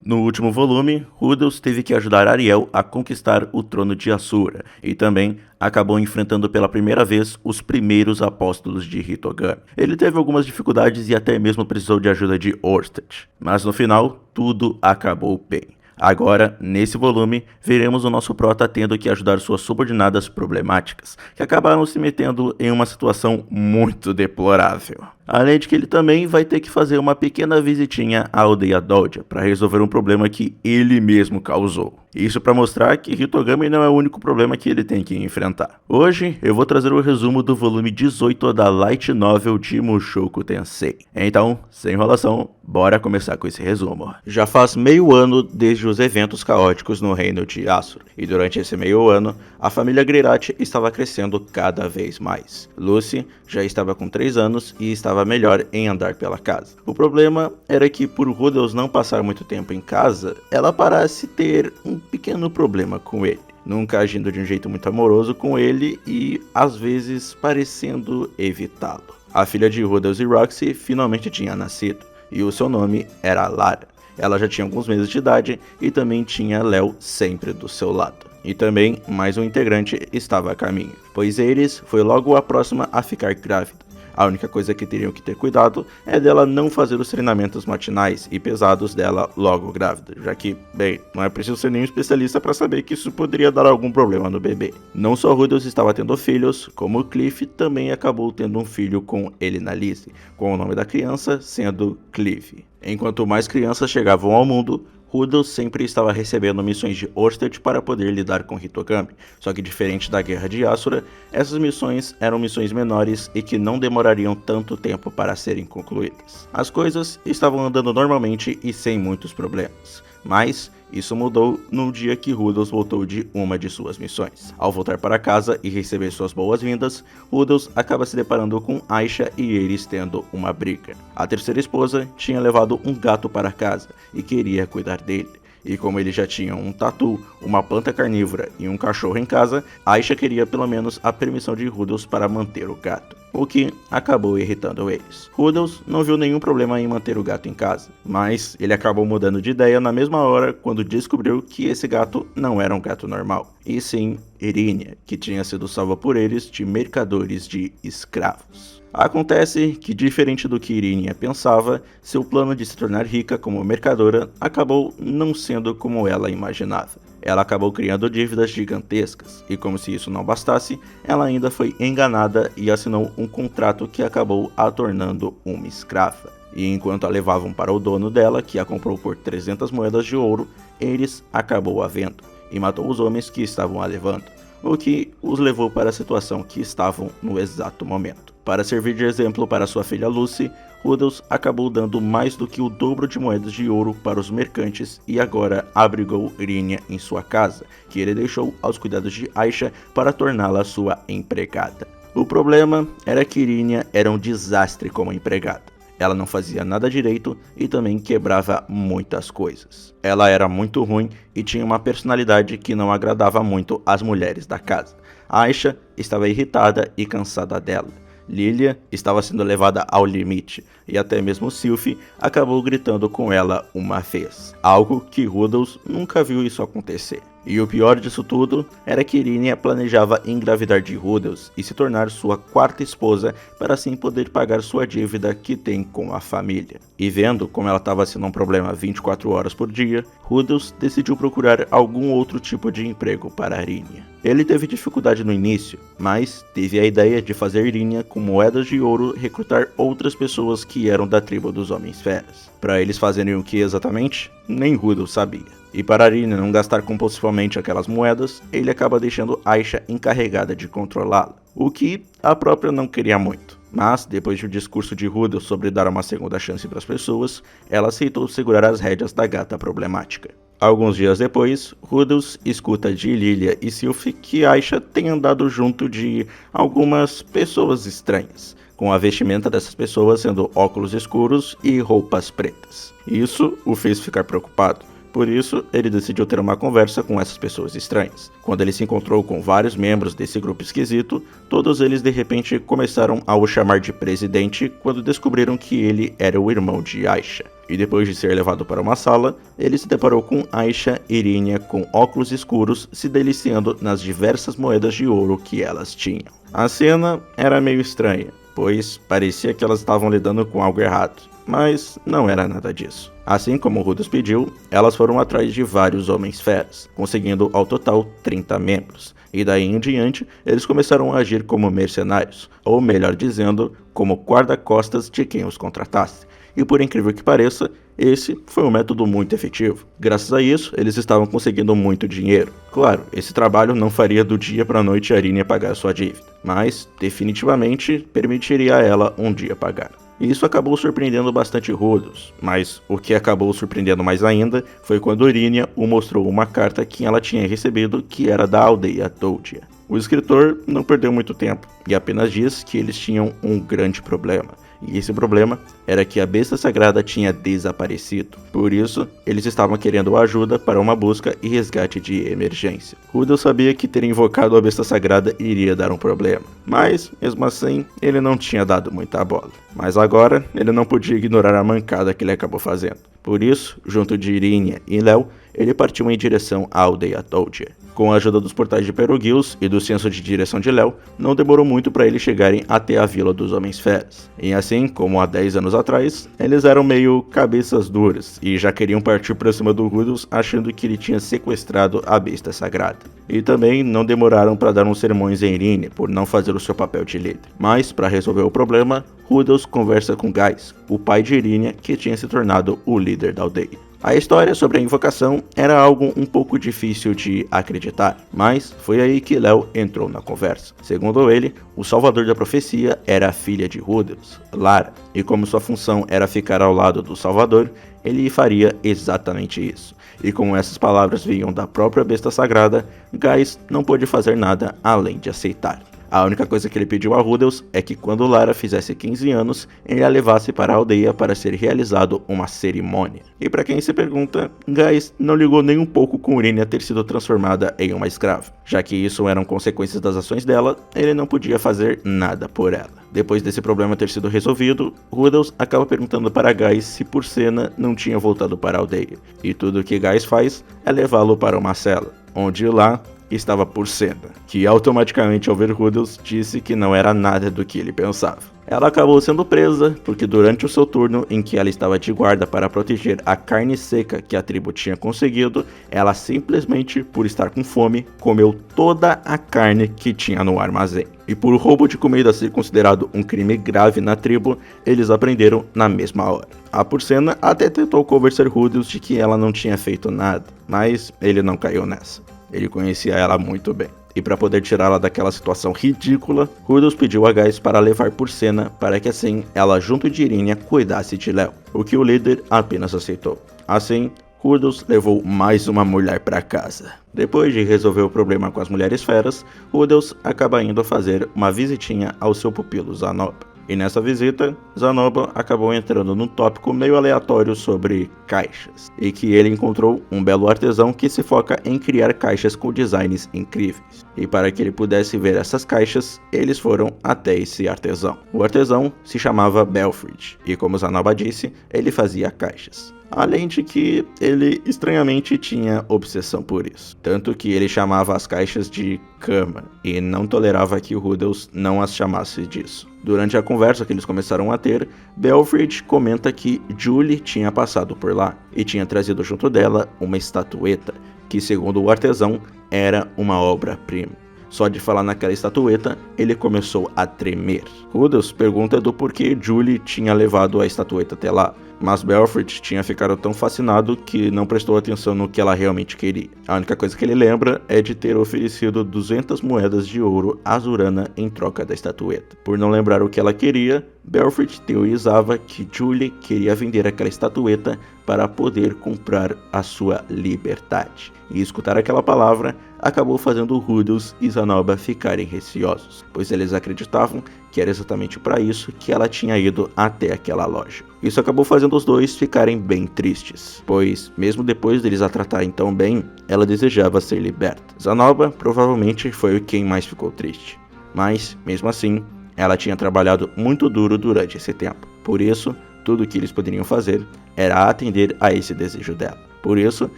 No último volume, Rudels teve que ajudar Ariel a conquistar o trono de Asura e também acabou enfrentando pela primeira vez os primeiros apóstolos de Hitogami. Ele teve algumas dificuldades e até mesmo precisou de ajuda de Orsted, mas no final tudo acabou bem. Agora, nesse volume, veremos o nosso prota tendo que ajudar suas subordinadas problemáticas, que acabaram se metendo em uma situação muito deplorável. Além de que ele também vai ter que fazer uma pequena visitinha à aldeia Doja para resolver um problema que ele mesmo causou. Isso para mostrar que Hitogami não é o único problema que ele tem que enfrentar. Hoje eu vou trazer o resumo do volume 18 da Light Novel de Mushoku Tensei. Então, sem enrolação, bora começar com esse resumo. Já faz meio ano desde os eventos caóticos no reino de Asura, e durante esse meio ano, a família Grirati estava crescendo cada vez mais. Lucy já estava com 3 anos e estava melhor em andar pela casa. O problema era que, por Rudels não passar muito tempo em casa, ela parece ter um pequeno problema com ele, nunca agindo de um jeito muito amoroso com ele e, às vezes, parecendo evitá-lo. A filha de Rudels e Roxy finalmente tinha nascido, e o seu nome era Lara. Ela já tinha alguns meses de idade e também tinha Léo sempre do seu lado. E também mais um integrante estava a caminho, pois Ares foi logo a próxima a ficar grávida. A única coisa que teriam que ter cuidado é dela não fazer os treinamentos matinais e pesados dela logo grávida, já que, bem, não é preciso ser nenhum especialista para saber que isso poderia dar algum problema no bebê. Não só Rudels estava tendo filhos, como Cliff também acabou tendo um filho com Elinalise, com o nome da criança sendo Clive. Enquanto mais crianças chegavam ao mundo, Rudels sempre estava recebendo missões de Orsted para poder lidar com Hitogami, só que diferente da Guerra de Asura, essas missões eram missões menores e que não demorariam tanto tempo para serem concluídas. As coisas estavam andando normalmente e sem muitos problemas, mas isso mudou no dia que Rudels voltou de uma de suas missões. Ao voltar para casa e receber suas boas-vindas, Rudels acaba se deparando com Aisha e eles tendo uma briga. A terceira esposa tinha levado um gato para casa e queria cuidar dele. E como eles já tinham um tatu, uma planta carnívora e um cachorro em casa, Aisha queria pelo menos a permissão de Rudels para manter o gato, o que acabou irritando eles. Rudels não viu nenhum problema em manter o gato em casa, mas ele acabou mudando de ideia na mesma hora quando descobriu que esse gato não era um gato normal, e sim Irinia, que tinha sido salva por eles de mercadores de escravos. Acontece que, diferente do que Irinia pensava, seu plano de se tornar rica como mercadora acabou não sendo como ela imaginava. Ela acabou criando dívidas gigantescas, e como se isso não bastasse, ela ainda foi enganada e assinou um contrato que acabou a tornando uma escrava. E enquanto a levavam para o dono dela, que a comprou por 300 moedas de ouro, Ares acabou a vendo e matou os homens que estavam a levando, o que os levou para a situação que estavam no exato momento. Para servir de exemplo para sua filha Lucy, Rudels acabou dando mais do que o dobro de moedas de ouro para os mercantes e agora abrigou Irinia em sua casa, que ele deixou aos cuidados de Aisha para torná-la sua empregada. O problema era que Irinia era um desastre como empregada. Ela não fazia nada direito e também quebrava muitas coisas. Ela era muito ruim e tinha uma personalidade que não agradava muito às mulheres da casa. Aisha estava irritada e cansada dela. Lilia estava sendo levada ao limite, e até mesmo Sylphie acabou gritando com ela uma vez, algo que Rudels nunca viu isso acontecer. E o pior disso tudo era que Irinia planejava engravidar de Rudels e se tornar sua quarta esposa para assim poder pagar sua dívida que tem com a família. E vendo como ela estava sendo um problema 24 horas por dia, Rudels decidiu procurar algum outro tipo de emprego para Irinia. Ele teve dificuldade no início, mas teve a ideia de fazer Irinia com moedas de ouro recrutar outras pessoas que eram da tribo dos Homens Feras. Para eles fazerem o que exatamente? Nem Rudels sabia. E para Irinia não gastar compulsivamente aquelas moedas, ele acaba deixando Aisha encarregada de controlá-la, o que a própria não queria muito. Mas, depois do discurso de Rudels sobre dar uma segunda chance para as pessoas, ela aceitou segurar as rédeas da gata problemática. Alguns dias depois, Rudels escuta de Lilia e Sylphie que Aisha tem andado junto de algumas pessoas estranhas, com a vestimenta dessas pessoas sendo óculos escuros e roupas pretas. Isso o fez ficar preocupado. Por isso, ele decidiu ter uma conversa com essas pessoas estranhas. Quando ele se encontrou com vários membros desse grupo esquisito, todos eles de repente começaram a o chamar de presidente quando descobriram que ele era o irmão de Aisha. e depois de ser levado para uma sala, ele se deparou com Aisha e Irínia com óculos escuros se deliciando nas diversas moedas de ouro que elas tinham. A cena era meio estranha, pois parecia que elas estavam lidando com algo errado, mas não era nada disso. Assim como Rudels pediu, elas foram atrás de vários homens-feras, conseguindo ao total 30 membros, e daí em diante eles começaram a agir como mercenários, ou melhor dizendo, como guarda-costas de quem os contratasse. E por incrível que pareça, esse foi um método muito efetivo. Graças a isso, eles estavam conseguindo muito dinheiro. Claro, esse trabalho não faria do dia para a noite a Irínia pagar sua dívida, mas definitivamente permitiria a ela um dia pagar. E isso acabou surpreendendo bastante Rudels, mas o que acabou surpreendendo mais ainda foi quando Irínia o mostrou uma carta que ela tinha recebido que era da aldeia Toldia. O escritor não perdeu muito tempo e apenas diz que eles tinham um grande problema. E esse problema era que a besta sagrada tinha desaparecido. Por isso, eles estavam querendo ajuda para uma busca e resgate de emergência. Rudels sabia que ter invocado a besta sagrada iria dar um problema, mas, mesmo assim, ele não tinha dado muita bola. Mas agora, ele não podia ignorar a mancada que ele acabou fazendo. Por isso, junto de Irínia e Léo, ele partiu em direção à aldeia Toldia. Com a ajuda dos portais de Perugils e do senso de direção de Léo, não demorou muito para eles chegarem até a Vila dos Homens-Feras. E assim, como há 10 anos atrás, eles eram meio cabeças duras e já queriam partir para cima do Rudels achando que ele tinha sequestrado a besta sagrada. E também não demoraram para dar uns sermões em Irínia por não fazer o seu papel de líder. Mas, para resolver o problema, Rudels conversa com Gais, o pai de Irínia, que tinha se tornado o líder da aldeia. A história sobre a invocação era algo um pouco difícil de acreditar, mas foi aí que Léo entrou na conversa. Segundo ele, o salvador da profecia era a filha de Rudels, Lara, e como sua função era ficar ao lado do salvador, ele faria exatamente isso. E como essas palavras vinham da própria besta sagrada, Gais não pôde fazer nada além de aceitar. A única coisa que ele pediu a Rudels é que quando Lara fizesse 15 anos, ele a levasse para a aldeia para ser realizado uma cerimônia. E para quem se pergunta, Gais não ligou nem um pouco com Irínia ter sido transformada em uma escrava. Já que isso eram consequências das ações dela, ele não podia fazer nada por ela. Depois desse problema ter sido resolvido, Rudels acaba perguntando para Gais se Porcena não tinha voltado para a aldeia. E tudo o que Gais faz é levá-lo para uma cela, onde lá estava Porcena, que automaticamente ao ver Rudels disse que não era nada do que ele pensava. Ela acabou sendo presa porque durante o seu turno em que ela estava de guarda para proteger a carne seca que a tribo tinha conseguido, ela simplesmente, por estar com fome, comeu toda a carne que tinha no armazém. E por roubo de comida ser considerado um crime grave na tribo, eles aprenderam na mesma hora. A Porcena até tentou convencer Rudels de que ela não tinha feito nada, mas ele não caiu nessa. Ele conhecia ela muito bem. E para poder tirá-la daquela situação ridícula, Rudels pediu a Gais para levar Porcena para que assim ela junto de Irínia cuidasse de Léo, o que o líder apenas aceitou. Assim, Rudels levou mais uma mulher para casa. Depois de resolver o problema com as mulheres feras, Rudels acaba indo fazer uma visitinha ao seu pupilo Zanoba. E nessa visita, Zanoba acabou entrando num tópico meio aleatório sobre caixas, e que ele encontrou um belo artesão que se foca em criar caixas com designs incríveis. E para que ele pudesse ver essas caixas, eles foram até esse artesão. O artesão se chamava Belfrid, e como Zanoba disse, ele fazia caixas. Além de que ele estranhamente tinha obsessão por isso, tanto que ele chamava as caixas de cama e não tolerava que o Rudels não as chamasse disso. Durante a conversa que eles começaram a ter, Belfrid comenta que Julie tinha passado por lá e tinha trazido junto dela uma estatueta, que segundo o artesão era uma obra-prima. Só de falar naquela estatueta, ele começou a tremer. Rudels pergunta do porquê Julie tinha levado a estatueta até lá, mas Belfrid tinha ficado tão fascinado que não prestou atenção no que ela realmente queria. A única coisa que ele lembra é de ter oferecido 200 moedas de ouro a Zurana em troca da estatueta. Por não lembrar o que ela queria, Belfrid teorizava que Julie queria vender aquela estatueta para poder comprar a sua liberdade. E escutar aquela palavra acabou fazendo Rudels e Zanoba ficarem receosos, pois eles acreditavam que era exatamente para isso que ela tinha ido até aquela loja. Isso acabou fazendo os dois ficarem bem tristes, pois mesmo depois deles a tratarem tão bem, ela desejava ser liberta. Zanoba provavelmente foi quem mais ficou triste, mas mesmo assim, ela tinha trabalhado muito duro durante esse tempo. Por isso, tudo o que eles poderiam fazer era atender a esse desejo dela. Por isso,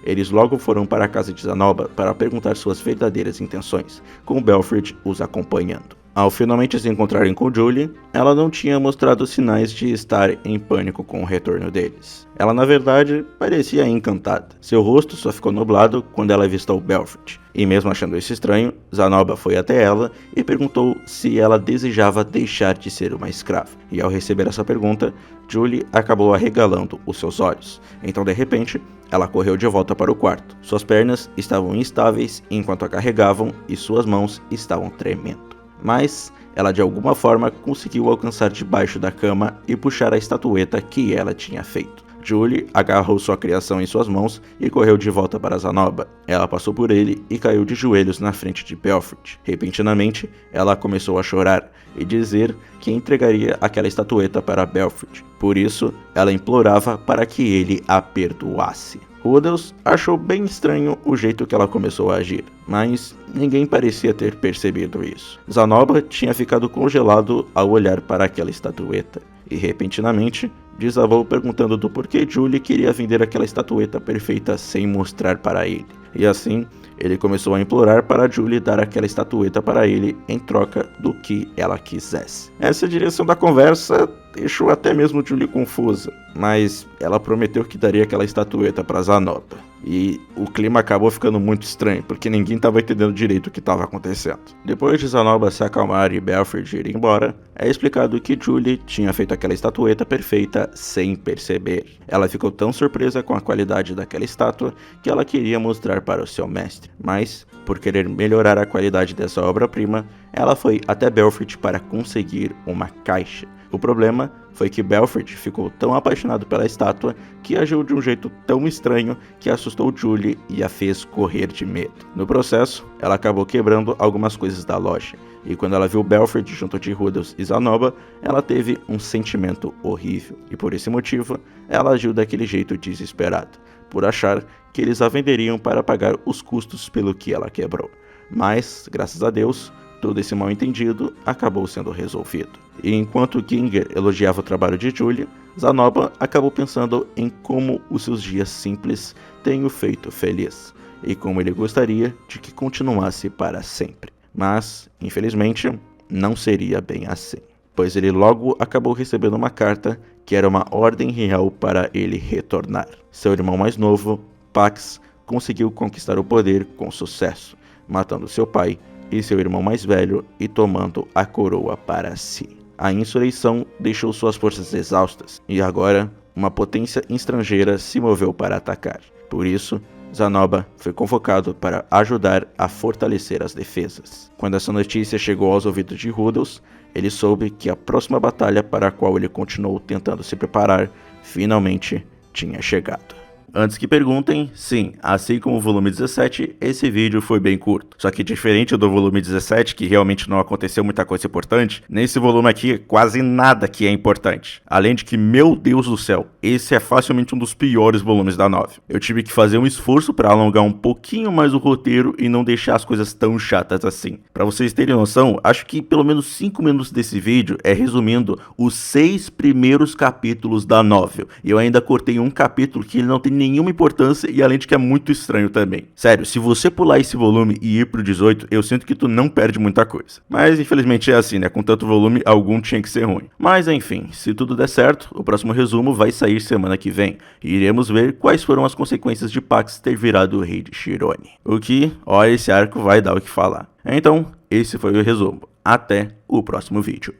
eles logo foram para a casa de Zanoba para perguntar suas verdadeiras intenções, com Belfred os acompanhando. Ao finalmente se encontrarem com Julie, ela não tinha mostrado sinais de estar em pânico com o retorno deles. Ela, na verdade, parecia encantada. Seu rosto só ficou nublado quando ela avistou Belfred. E mesmo achando isso estranho, Zanoba foi até ela e perguntou se ela desejava deixar de ser uma escrava. E ao receber essa pergunta, Julie acabou arregalando os seus olhos. Então, de repente, ela correu de volta para o quarto. Suas pernas estavam instáveis enquanto a carregavam e suas mãos estavam tremendo. Mas ela de alguma forma conseguiu alcançar debaixo da cama e puxar a estatueta que ela tinha feito. Julie agarrou sua criação em suas mãos e correu de volta para Zanoba. Ela passou por ele e caiu de joelhos na frente de Belfred. Repentinamente, ela começou a chorar e dizer que entregaria aquela estatueta para Belfred. Por isso, ela implorava para que ele a perdoasse. Rudels achou bem estranho o jeito que ela começou a agir, mas ninguém parecia ter percebido isso. Zanoba tinha ficado congelado ao olhar para aquela estatueta, e repentinamente desabou perguntando do porquê Julie queria vender aquela estatueta perfeita sem mostrar para ele. E assim, ele começou a implorar para Julie dar aquela estatueta para ele em troca do que ela quisesse. Essa direção da conversa deixou até mesmo Julie confusa, mas ela prometeu que daria aquela estatueta para Zanoba. E o clima acabou ficando muito estranho, porque ninguém estava entendendo direito o que estava acontecendo. Depois de Zanoba se acalmar e Belfred ir embora, é explicado que Julie tinha feito aquela estatueta perfeita sem perceber. Ela ficou tão surpresa com a qualidade daquela estátua que ela queria mostrar para o seu mestre. Mas, por querer melhorar a qualidade dessa obra-prima, ela foi até Belfred para conseguir uma caixa. O problema foi que Belfred ficou tão apaixonado pela estátua que agiu de um jeito tão estranho que assustou Julie e a fez correr de medo. No processo, ela acabou quebrando algumas coisas da loja, e quando ela viu Belfred junto de Rudels e Zanoba, ela teve um sentimento horrível, e por esse motivo, ela agiu daquele jeito desesperado, por achar que eles a venderiam para pagar os custos pelo que ela quebrou. Mas, graças a Deus, todo esse mal-entendido acabou sendo resolvido. E enquanto Ginger elogiava o trabalho de Julie, Zanoba acabou pensando em como os seus dias simples têm o feito feliz, e como ele gostaria de que continuasse para sempre. Mas, infelizmente, não seria bem assim, pois ele logo acabou recebendo uma carta que era uma ordem real para ele retornar. Seu irmão mais novo, Pax, conseguiu conquistar o poder com sucesso, matando seu pai e seu irmão mais velho e tomando a coroa para si. A insurreição deixou suas forças exaustas e agora uma potência estrangeira se moveu para atacar. Por isso, Zanoba foi convocado para ajudar a fortalecer as defesas. Quando essa notícia chegou aos ouvidos de Rudels, ele soube que a próxima batalha para a qual ele continuou tentando se preparar finalmente tinha chegado. Antes que perguntem, sim, assim como o volume 17, esse vídeo foi bem curto. Só que diferente do volume 17, que realmente não aconteceu muita coisa importante, nesse volume aqui quase nada que é importante. Além de que, meu Deus do céu, esse é facilmente um dos piores volumes da novel. Eu tive que fazer um esforço para alongar um pouquinho mais o roteiro e não deixar as coisas tão chatas assim. Para vocês terem noção, acho que pelo menos 5 minutos desse vídeo é resumindo os 6 primeiros capítulos da novel. E eu ainda cortei um capítulo que ele não tem nenhuma importância e além de que é muito estranho também. Sério, se você pular esse volume e ir pro 18, eu sinto que tu não perde muita coisa. Mas infelizmente é assim, né? Com tanto volume, algum tinha que ser ruim. Mas enfim, se tudo der certo, o próximo resumo vai sair semana que vem. E iremos ver quais foram as consequências de Pax ter virado o rei de Shirone. O que, ó, esse arco vai dar o que falar. Então, esse foi o resumo. Até o próximo vídeo.